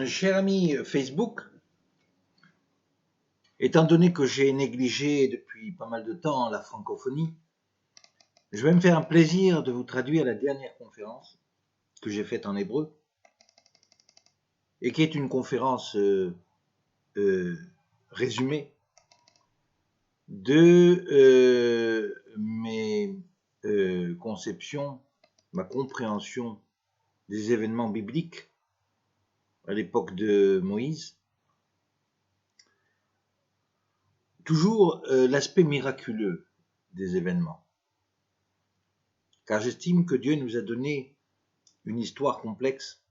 Cher ami Facebook, étant donné que j'ai négligé depuis pas mal de temps la francophonie, je vais me faire un plaisir de vous traduire la dernière conférence que j'ai faite en hébreu et qui est une conférence résumée de mes conceptions, ma compréhension des événements bibliques à l'époque de Moïse. Toujours l'aspect miraculeux des événements. Car j'estime que Dieu nous a donné une histoire complexe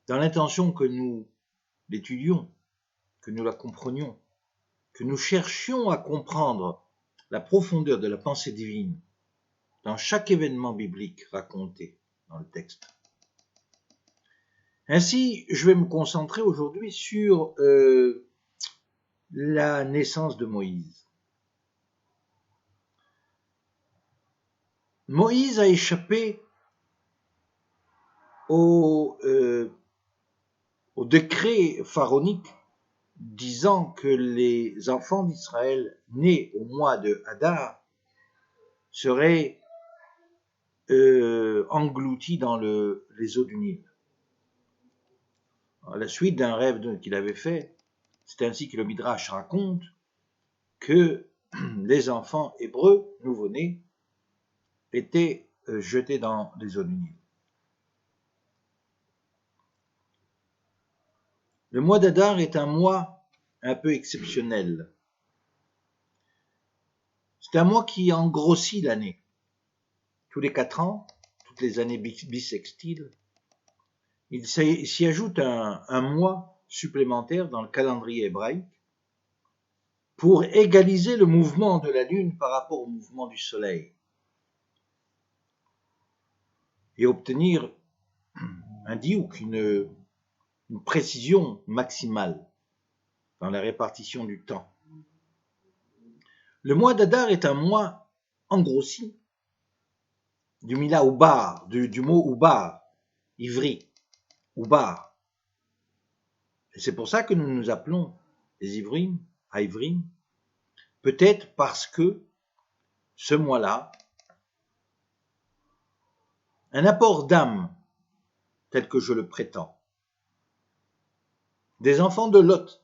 dans l'intention que nous l'étudions, que nous la comprenions, que nous cherchions à comprendre la profondeur de la pensée divine dans chaque événement biblique raconté dans le texte. Ainsi, je vais me concentrer aujourd'hui sur la naissance de Moïse. Moïse a échappé au décret pharaonique disant que les enfants d'Israël nés au mois de Hadar seraient engloutis dans les eaux du Nil. À la suite d'un rêve qu'il avait fait, c'est ainsi que le Midrash raconte que les enfants hébreux nouveau-nés étaient jetés dans les eaux du Nil. Le mois d'Adar est un mois un peu exceptionnel. C'est un mois qui engrossit l'année. Tous les 4 ans, toutes les années bissextiles, il s'y ajoute un mois supplémentaire dans le calendrier hébraïque pour égaliser le mouvement de la Lune par rapport au mouvement du Soleil et obtenir un diouk, une précision maximale dans la répartition du temps. Le mois d'Adar est un mois engrossi du mila oubar, du mot oubar, ivri, oubar. Et c'est pour ça que nous nous appelons les ivrim, haïvrim, peut-être parce que ce mois-là, un apport d'âme, tel que je le prétends, des enfants de Lot,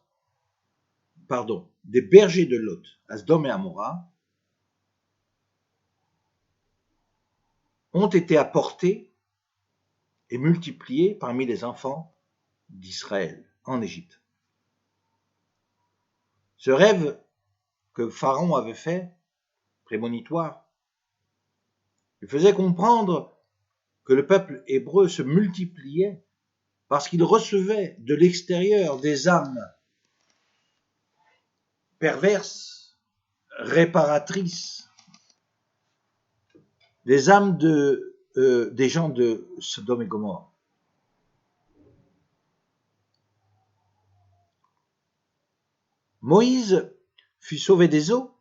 des bergers de Lot, Asdom et Amora, ont été apportés et multipliés parmi les enfants d'Israël en Égypte. Ce rêve que Pharaon avait fait, prémonitoire, lui faisait comprendre que le peuple hébreu se multipliait parce qu'il recevait de l'extérieur des âmes perverses, réparatrices, des âmes des gens de Sodome et Gomorrhe. Moïse fut sauvé des eaux,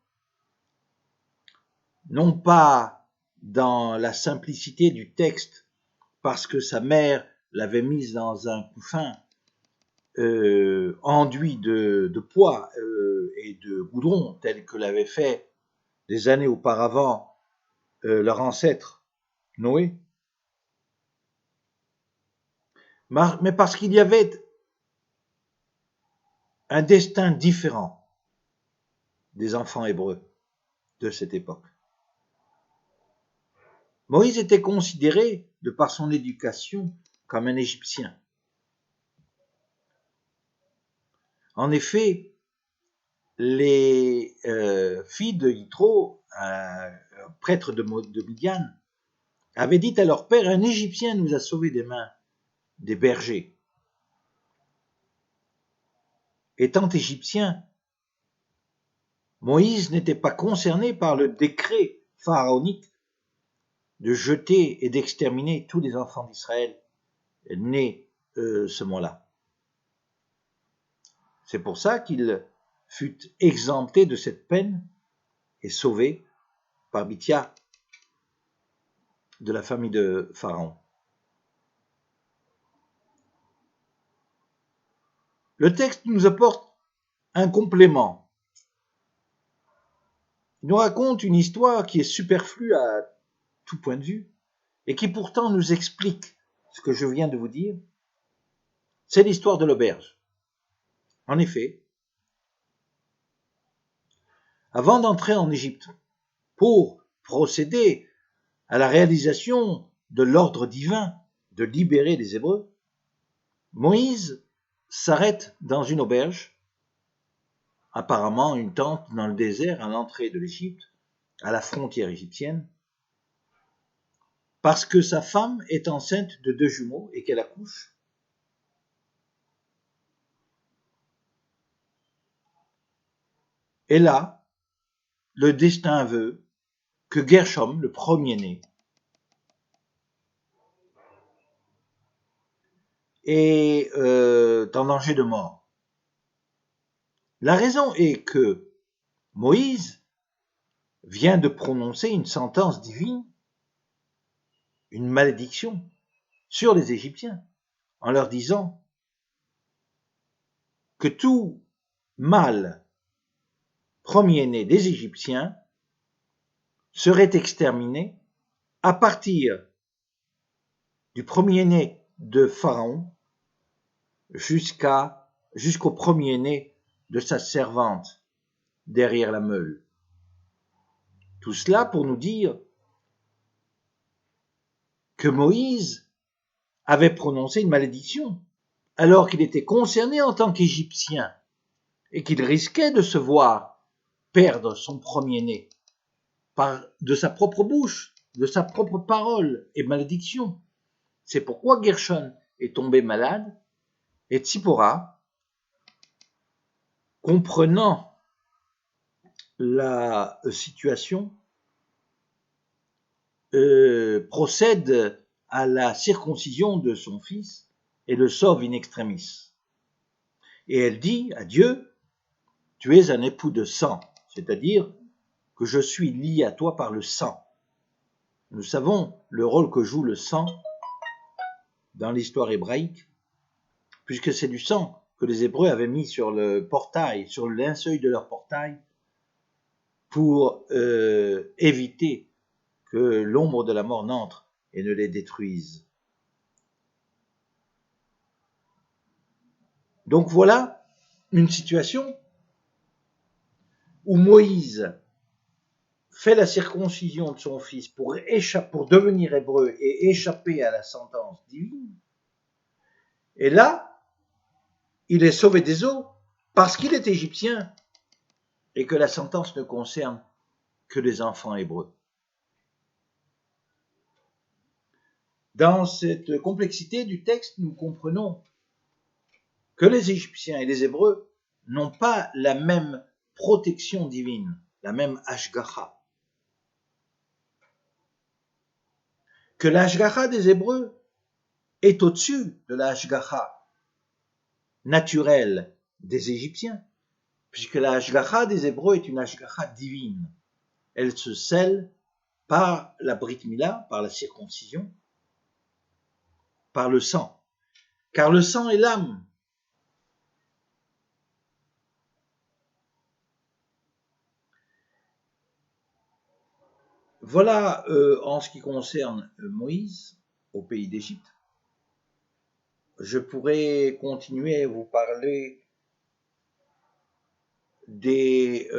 non pas dans la simplicité du texte, parce que sa mère l'avait mise dans un couffin enduit de pois et de goudron, tel que l'avait fait des années auparavant leur ancêtre Noé, mais parce qu'il y avait un destin différent des enfants hébreux de cette époque. Moïse était considéré, de par son éducation, comme un Égyptien. En effet, les filles de Yitro, prêtre de Midian, avaient dit à leur père: un Égyptien nous a sauvés des mains des bergers. Étant égyptien, Moïse n'était pas concerné par le décret pharaonique de jeter et d'exterminer tous les enfants d'Israël nés ce mois-là. C'est pour ça qu'il fut exempté de cette peine et sauvé par Bithia de la famille de Pharaon. Le texte nous apporte un complément. Il nous raconte une histoire qui est superflue à tout point de vue et qui pourtant nous explique ce que je viens de vous dire. C'est l'histoire de l'auberge. En effet, avant d'entrer en Égypte, pour procéder à la réalisation de l'ordre divin de libérer les Hébreux, Moïse s'arrête dans une auberge, apparemment une tente dans le désert à l'entrée de l'Égypte, à la frontière égyptienne, parce que sa femme est enceinte de 2 jumeaux et qu'elle accouche. Et là, le destin veut que Gershom, le premier-né, est en danger de mort. La raison est que Moïse vient de prononcer une sentence divine, une malédiction sur les Égyptiens, en leur disant que tout mâle premier-né des Égyptiens serait exterminé à partir du premier-né de Pharaon jusqu'au premier-né de sa servante derrière la meule. Tout cela pour nous dire que Moïse avait prononcé une malédiction alors qu'il était concerné en tant qu'Égyptien et qu'il risquait de se voir perdre son premier-né de sa propre bouche, de sa propre parole et malédiction. C'est pourquoi Gershon est tombé malade et Tzipora, comprenant la situation, procède à la circoncision de son fils et le sauve in extremis. Et elle dit à Dieu, tu es un époux de sang, c'est-à-dire que je suis lié à toi par le sang. Nous savons le rôle que joue le sang dans l'histoire hébraïque, puisque c'est du sang que les Hébreux avaient mis sur le portail, sur le linceul de leur portail, pour éviter que l'ombre de la mort n'entre et ne les détruise. Donc voilà une situation où Moïse fait la circoncision de son fils pour devenir hébreu et échapper à la sentence divine. Et là, il est sauvé des eaux parce qu'il est égyptien et que la sentence ne concerne que les enfants hébreux. Dans cette complexité du texte, nous comprenons que les Égyptiens et les Hébreux n'ont pas la même protection divine, la même Hashgacha. Que la Hashgacha des Hébreux est au-dessus de la Hashgacha naturelle des Égyptiens, puisque la Hashgacha des Hébreux est une Hashgacha divine. Elle se scelle par la Brit Mila, par la circoncision, par le sang. Car le sang est l'âme. Voilà en ce qui concerne Moïse au pays d'Égypte. Je pourrais continuer à vous parler des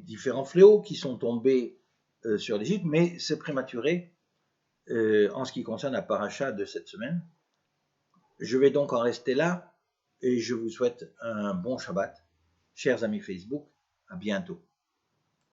différents fléaux qui sont tombés sur l'Égypte, mais c'est prématuré en ce qui concerne la paracha de cette semaine. Je vais donc en rester là et je vous souhaite un bon Shabbat. Chers amis Facebook, à bientôt.